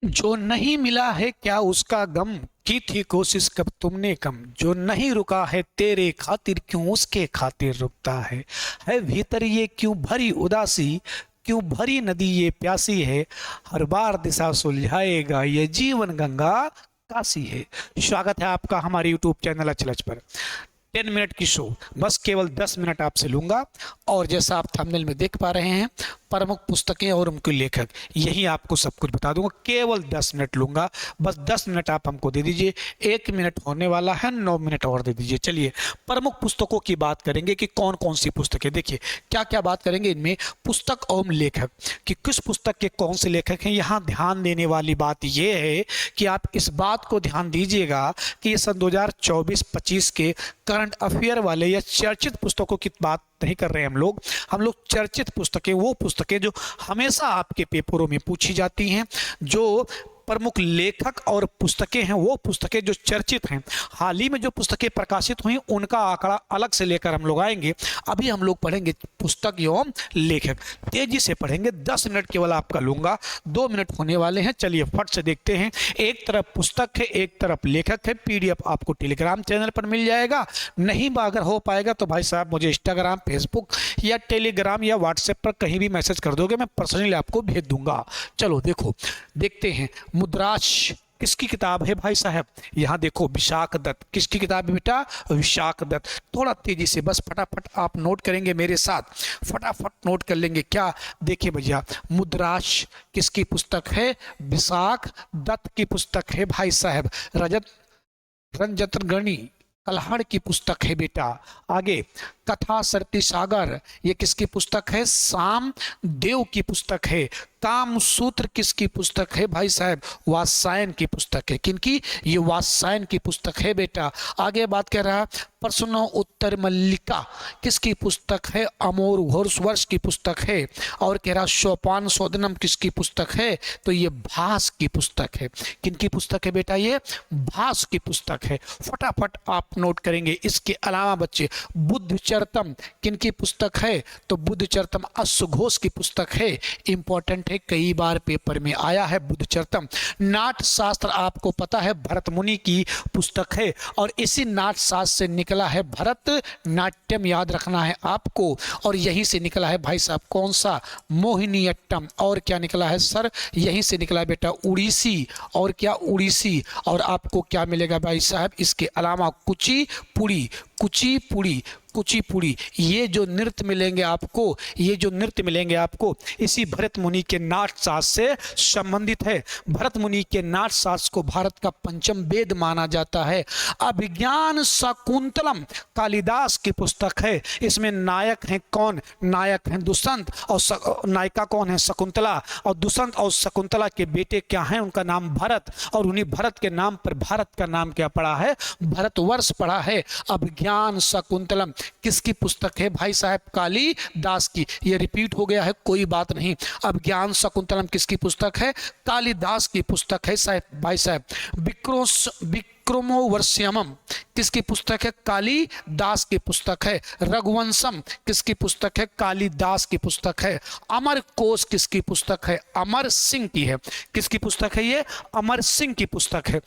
जो नहीं मिला है क्या उसका गम, की थी कोशिश कब तुमने कम। जो नहीं रुका है तेरे खातिर क्यों उसके खातिर रुकता है भीतर ये क्यों भरी उदासी, क्यों भरी नदी ये प्यासी है। हर बार दिशा सुलझाएगा ये जीवन गंगा काशी है। स्वागत है आपका हमारे यूट्यूब चैनल अचलच पर। 10 मिनट की शो, बस केवल 10 मिनट आपसे लूंगा। और जैसा आप थंबनेल में देख पा रहे हैं, प्रमुख पुस्तकें और उनके लेखक, यही आपको सब कुछ बता दूंगा। केवल 10 मिनट लूंगा, बस 10 मिनट आप हमको दे दीजिए। 1 मिनट होने वाला है, 9 मिनट और दे दीजिए। चलिए प्रमुख पुस्तकों की बात करेंगे कि कौन कौन सी पुस्तकें। देखिए क्या क्या बात करेंगे इनमें, पुस्तक एवं लेखक कि किस पुस्तक के कौन से लेखक हैं। यहाँ ध्यान देने वाली बात यह है कि आप इस बात को ध्यान दीजिएगा कि ये सन 2024-25 के करंट अफेयर वाले या चर्चित पुस्तकों की बात नहीं कर रहे हैं हम लोग चर्चित पुस्तकें, वो पुस्तकें जो हमेशा आपके पेपरों में पूछी जाती हैं, जो प्रमुख लेखक और पुस्तकें हैं, वो पुस्तकें जो चर्चित हैं। हाल ही में जो पुस्तकें प्रकाशित हुई उनका आंकड़ा अलग से लेकर हम लोग आएंगे। अभी हम लोग पढ़ेंगे पुस्तक एवं लेखक, तेजी से पढ़ेंगे। 10 मिनट केवल आपका लूंगा, 2 मिनट होने वाले हैं। चलिए फट से देखते हैं। एक तरफ पुस्तक है, एक तरफ लेखक है। पीडीएफ आपको टेलीग्राम चैनल पर मिल जाएगा। नहीं अगर हो पाएगा तो भाई साहब मुझे इंस्टाग्राम, फेसबुक या टेलीग्राम या व्हाट्सएप पर कहीं भी मैसेज कर दोगे, मैं पर्सनली आपको भेज दूंगा। चलो देखो, देखते हैं। मुद्राश किसकी किताब है भाई साहब? यहाँ देखो, विशाख दत्त। किसकी किताब है बेटा? विशाख दत्त। थोड़ा तेजी से, बस फटाफट आप नोट करेंगे मेरे साथ, फटाफट नोट कर लेंगे। क्या? देखिए भैया, मुद्राश किसकी पुस्तक है? विशाख दत्त की पुस्तक है भाई साहब। रंजतगणी कल्हाड़ की पुस्तक है बेटा। आगे, कथा सरती सागर, ये किसकी पुस्तक है? साम देव की पुस्तक है। कामसूत्र किसकी पुस्तक है भाई साहब? वात्सायन की पुस्तक है। किनकी? ये वात्सायन की पुस्तक है बेटा। आगे बात कर रहा है, प्रश्नो उत्तर मल्लिका किसकी पुस्तक है? अमोर घोषवर्ष की पुस्तक है। और कह रहा सोपान शोधनम किसकी पुस्तक है? तो ये भास की पुस्तक है। किनकी पुस्तक है बेटा? ये भास की पुस्तक है। फटाफट आप नोट करेंगे। इसके अलावा बच्चे, बुद्ध चरितम किनकी पुस्तक है? तो बुद्ध चरितम अश्वघोष की पुस्तक है। इंपॉर्टेंट है, कई बार पेपर में आया है बुद्ध चरितम। नाट्य शास्त्र आपको पता है भरत मुनि की पुस्तक है, और इसी नाट्य शास्त्र से निकला है भरत नाट्यम, याद रखना है आपको। और यहीं से निकला है भाई साहब कौन सा? मोहिनीअट्टम। और क्या निकला है सर? यहीं से निकला है बेटा उड़ीसी। और क्या? उड़ीसी। और आपको क्या मिलेगा भाई साहब इसके अलावा? कुचिपुड़ी। कुचिपुड़ी, कुचिपुड़ी, ये जो नृत्य मिलेंगे आपको, ये जो नृत्य मिलेंगे आपको, इसी भरत मुनि के नाट्य शास्त्र से संबंधित है। भरत मुनि के नाट्य शास्त्र को भारत का पंचम वेद माना जाता है। अभिज्ञान शाकुंतलम कालिदास की पुस्तक है। इसमें नायक हैं कौन? नायक हैं दुष्यंत, और नायिका कौन है? शकुंतला। और दुष्यंत और शकुंतला के बेटे क्या हैं? उनका नाम भरत, और उन्हीं भरत के नाम पर भारत का नाम क्या पड़ा है? भारतवर्ष पड़ा है। अभिज्ञान शाकुंतलम किसकी पुस्तक है भाई साहब? कालिदास की। ये रिपीट हो गया है, कोई बात नहीं। अभिज्ञान शाकुंतलम किसकी पुस्तक है? कालिदास की पुस्तक है साहब भाई साहब। विक्रमोर्वशियमम किसकी पुस्तक है? कालिदास की पुस्तक है। रघुवंशम किसकी पुस्तक है? कालिदास की पुस्तक है। अमर कोश किसकी पुस्तक है? अमर सिंह की है। किसकी पुस्तक है ये? अमर सिंह की पुस्तक है।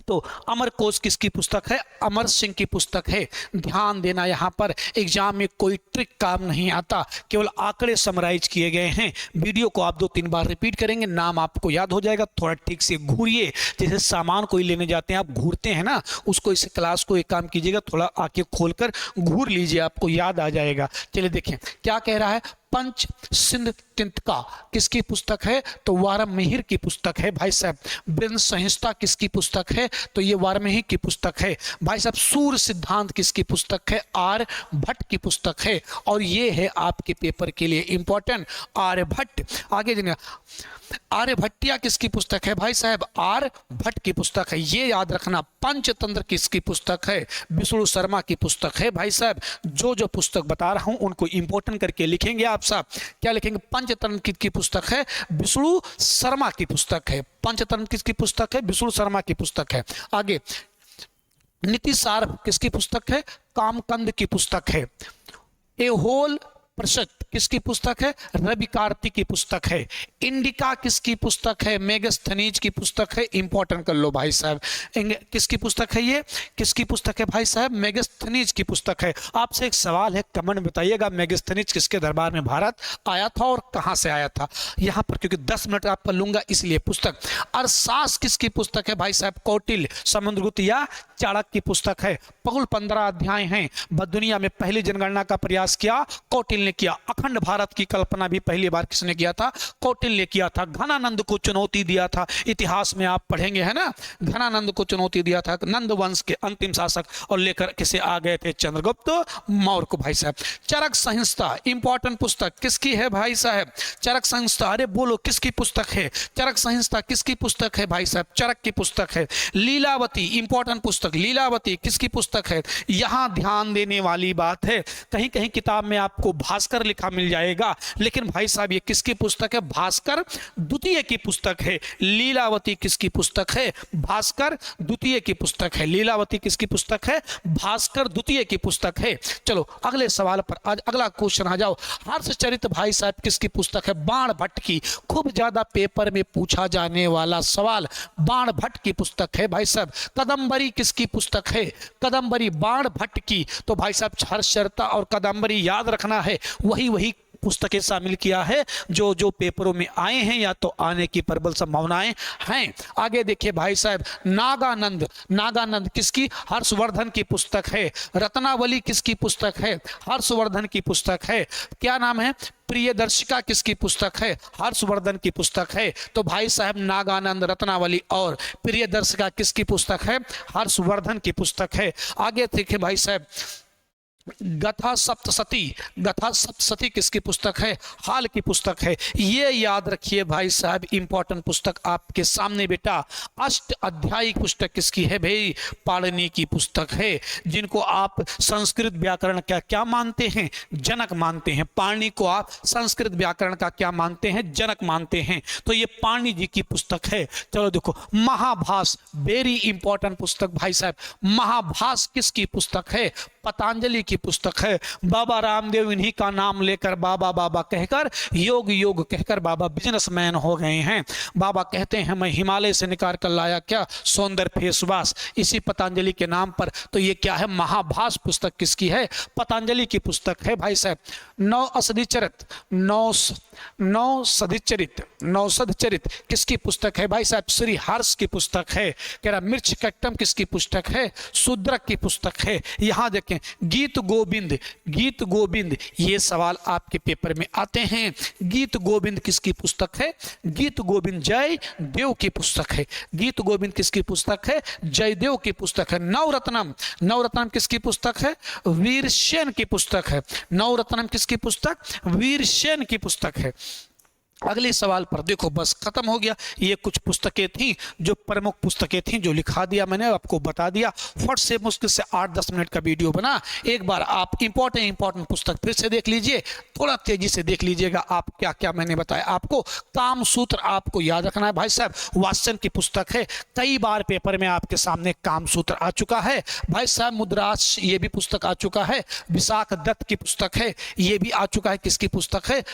तो अमर कोश किसकी पुस्तक है? अमर सिंह की पुस्तक है। ध्यान देना, यहाँ पर एग्जाम में कोई ट्रिक काम नहीं आता, केवल आंकड़े समराइज किए गए हैं। वीडियो को आप 2-3 बार रिपीट करेंगे, नाम आपको याद हो जाएगा। थोड़ा ठीक से घूरिए, जैसे सामान कोई लेने जाते हैं आप घूरते हैं ना, उसको, इस क्लास को एक काम कीजिएगा, थोड़ा आंखें खोलकर घूर लीजिए, आपको याद आ जाएगा। चलिए देखें क्या कह रहा है। पंच सिंध तिंतका किसकी पुस्तक है? तो वारामिहिर की पुस्तक है भाई साहब। वृंद संहिता किसकी पुस्तक है? तो ये वारामिहिर की पुस्तक है भाई साहब। सूर्य सिद्धांत किसकी पुस्तक है? आर्यभट्ट की पुस्तक है। और ये है आपके पेपर के लिए इंपॉर्टेंट, आर्यभट्ट। आगे जानिए, आर्यभट्टिया किसकी पुस्तक है भाई साहब? आर्यभट्ट की पुस्तक है, ये याद रखना। पंचतंत्र किसकी पुस्तक है? विष्णु शर्मा की पुस्तक है भाई साहब। जो पुस्तक बता रहा हूं उनको इंपॉर्टेंट करके लिखेंगे आप साहब। क्या लिखेंगे? पंचतंत्र किसकी पुस्तक है? विष्णु शर्मा की पुस्तक है। पंचतंत्र किसकी पुस्तक है? विष्णु शर्मा की पुस्तक है। आगे, नीतिसार किसकी पुस्तक है? कामकंद की पुस्तक है। ए होल प्रशस्त किसकी पुस्तक है? रवि कार्तिक की पुस्तक है। इंडिका किसकी पुस्तक है? मेगास्थनीज की पुस्तक है। इंपॉर्टेंट कर लो भाई साहब, किसकी पुस्तक है ये? किसकी पुस्तक है भाई साहब? मेगास्थनीज की पुस्तक है। आपसे एक सवाल है, कमेंट बताइएगा, मेगास्थनीज किसके दरबार में भारत आया था और कहां से आया था? यहां पर क्योंकि 10 मिनट आपका लूंगा इसलिए पुस्तक। अरसास किसकी पुस्तक है भाई साहब? कौटिल्य, समुद्रगुप्त या चाणक्य की पुस्तक है। कुल 15 अध्याय हैं। दुनिया में पहली जनगणना का प्रयास किया कौटिल्य ने किया। अखंड भारत की कल्पना भी पहली बार किसने किया था? कौटिल्य ने किया था। घनानंद को चुनौती दिया था, इतिहास में आप पढ़ेंगे है ना, घनानंद को चुनौती दिया था, नंद वंश के अंतिम शासक, और लेकर किसे आ गए थे? चंद्रगुप्त मौर्य को भाई साहब। चरक संहिता इंपॉर्टेंट पुस्तक किसकी है भाई साहब? चरक संहिता, अरे बोलो किसकी पुस्तक है? चरक संहिता किसकी पुस्तक है भाई साहब? चरक की पुस्तक है। लीलावती इंपॉर्टेंट पुस्तक, लीलावती किसकी पुस्तक है? यहां ध्यान देने वाली बात है, कहीं कहीं किताब में आपको भास्कर लिखा मिल जाएगा, लेकिन भाई साहब ये किसकी पुस्तक है? भास्कर द्वितीय की पुस्तक है। लीलावती किसकी पुस्तक है? भास्कर द्वितीय की पुस्तक है। लीलावती किसकी पुस्तक है? भास्कर द्वितीय की पुस्तक है। चलो अगले सवाल पर, आज अगला क्वेश्चन आ जाओ। हर्षचरित भाई साहब किसकी पुस्तक है? बाण भट्ट की। खूब ज्यादा पेपर में पूछा जाने वाला सवाल, बाण भट्ट की पुस्तक है भाई साहब। कदम्बरी किसकी पुस्तक है? कदम्बरी बाण भट्ट की। तो भाई साहब हर्षचरित और कदम्बरी याद रखना है, वही पुस्तकें शामिल किया है जो जो पेपरों में आए हैं या तो आने की प्रबल संभावनाएं हैं। आगे देखिए भाई साहब, नागानंद, नागानंद किसकी? हर्षवर्धन की पुस्तक है। रत्नावली किसकी पुस्तक है? हर्षवर्धन की पुस्तक है। क्या नाम है? प्रियदर्शिका किसकी पुस्तक है? हर्षवर्धन की पुस्तक है। तो भाई साहब नागानंद, रत्नावली और प्रियदर्शिका किसकी पुस्तक है? हर्षवर्धन की पुस्तक है। आगे देखिए भाई साहब, गथा सप्तशती, गथा सप्तशती किसकी पुस्तक है? हाल की पुस्तक है। ये याद रखिए भाई साहब, इंपॉर्टेंट पुस्तक आपके सामने बेटा। अष्ट अध्यायी पुस्तक किसकी है भाई? पाणिनि की पुस्तक है। जिनको आप संस्कृत व्याकरण का क्या मानते हैं? जनक मानते हैं। पाणिनि को आप संस्कृत व्याकरण का क्या मानते हैं? जनक मानते हैं। तो ये पाणिनि जी की पुस्तक है। चलो देखो, महाभास, वेरी इंपॉर्टेंट पुस्तक भाई साहब। महाभास किसकी पुस्तक है? पतंजलि की पुस्तक है। बाबा रामदेव इन्हीं का नाम लेकर बाबा बाबा कहकर, योग योग कहकर बाबा बिजनेसमैन हो गए हैं। बाबा कहते हैं मैं हिमालय से निकाल कर लाया क्या? सौंदर्य फेस वॉश, इसी पतंजलि के नाम पर। तो ये क्या है? महाभास पुस्तक किसकी है? पतंजलि की पुस्तक है भाई साहब। नौसदचरित किसकी पुस्तक है भाई साहब? श्री हर्ष की पुस्तक है। कह रहा मिर्च कट्टम किसकी पुस्तक है? शूद्रक की पुस्तक है। यहां देखें, गीत गोविंद, गीत गोविंद, ये सवाल आपके पेपर में आते हैं। गीत गोविंद किसकी पुस्तक है? गीत गोविंद जय देव की पुस्तक है। गीत गोविंद किसकी पुस्तक है? जयदेव की पुस्तक है। नवरत्नम, नवरत्नम किसकी पुस्तक है? वीरसेन की पुस्तक है। नवरत्नम किसकी पुस्तक? वीरसेन की पुस्तक है। अगले सवाल पर देखो, बस खत्म हो गया। ये कुछ पुस्तकें थी जो प्रमुख पुस्तकें थी, जो लिखा दिया मैंने, आपको बता दिया। फट से मुश्किल से 8-10 मिनट का वीडियो बना। एक बार आप इंपॉर्टेंट पुस्तक फिर से देख लीजिए, थोड़ा तेजी से देख लीजिएगा आप क्या क्या मैंने बताया आपको। कामसूत्र आपको याद रखना है भाई साहब। वात्सन की पुस्तक है। कई बार पेपर में आपके सामने कामसूत्र आ चुका है भाई साहब। मुद्रास, ये भी पुस्तक आ चुका है। विशाख दत्त की पुस्तक है, ये भी आ चुका है। किसकी पुस्तक है?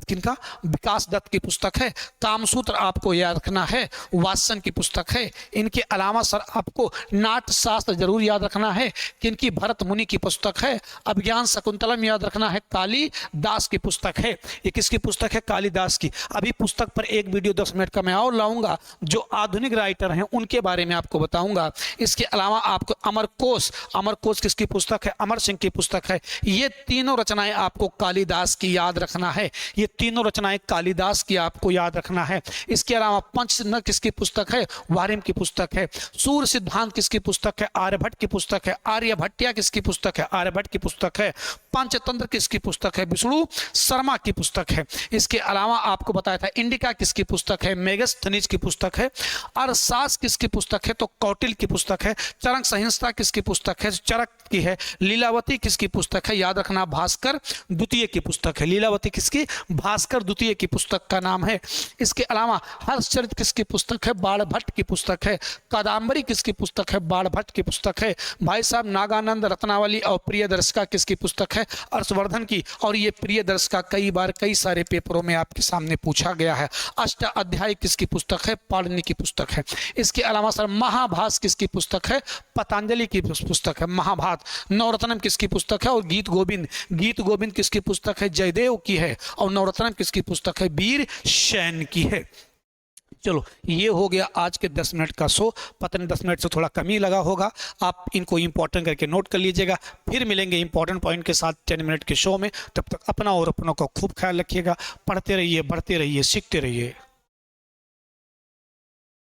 किनका? विकास दत्त की पुस्तक है। कामसूत्र आपको याद रखना है। वात्सन की पुस्तक है। इनके अलावा सर आपको नाट्य शास्त्र जरूर याद रखना है। किनकी? भरत मुनि की पुस्तक है। अभिज्ञान शकुंतलम याद रखना है। कालिदास की पुस्तक है। ये किसकी पुस्तक है? कालिदास की। अभी पुस्तक पर एक वीडियो 10 मिनट का मैं और लाऊंगा, जो आधुनिक राइटर हैं उनके बारे में आपको बताऊंगा। इसके अलावा आपको अमरकोश, अमरकोश किसकी पुस्तक है? अमर सिंह की पुस्तक है। ये तीनों रचनाएं आपको कालिदास की याद रखना है। ये तीनों रचनाएं कालिदास की आपको याद रखना है। इसके अलावा पंचनद किसकी पुस्तक है? वारिम की पुस्तक है। सूर्य सिद्धांत किसकी पुस्तक है? आर्यभट्ट की पुस्तक है। आर्यभट्टिया किसकी पुस्तक है? आर्यभट्ट की पुस्तक है। पंचतंत्र किसकी पुस्तक है? विष्णु शर्मा की पुस्तक है। इसके अलावा आपको बताया था इंडिका किसकी पुस्तक है? मेगास्थनीज की पुस्तक है। अरसास किसकी पुस्तक है? तो कौटिल्य की पुस्तक है। चरक संहिता किसकी पुस्तक है? चरक की है। लीलावती किसकी पुस्तक है? याद रखना, भास्कर द्वितीय की पुस्तक है। लीलावती किसकी? भास्कर द्वितीय की पुस्तक का नाम है। इसके अलावा हर्षचरित किसकी पुस्तक है? बाणभट्ट की पुस्तक है। कादम्बरी किसकी पुस्तक है? बाणभट्ट की पुस्तक है। भाई साहब नागानंद, रत्नावली और प्रियदर्शिका किसकी पुस्तक है? हर्षवर्धन की। और ये प्रियदर्शिका कई बार कई सारे पेपरों में आपके सामने पूछा गया है। अष्टाध्यायी किसकी पुस्तक है? पाणिनि की पुस्तक है। इसके अलावा सर महाभास किसकी पुस्तक है? पतंजलि की पुस्तक है महाभारत। नवरत्नम किसकी पुस्तक है? और गीत गोविंद किसकी पुस्तक है? जयदेव की है। और नवरत्नम किसकी पुस्तक है? वीर सैन की है। चलो ये हो गया आज के 10 मिनट का शो। पता नहीं 10 मिनट से थोड़ा कम ही लगा होगा, आप इनको इंपॉर्टेंट करके नोट कर लीजिएगा। फिर मिलेंगे इंपॉर्टेंट पॉइंट के साथ 10 मिनट के शो में। तब तक अपना और अपनों का खूब ख्याल रखिएगा। पढ़ते रहिए, बढ़ते रहिए, सीखते रहिए।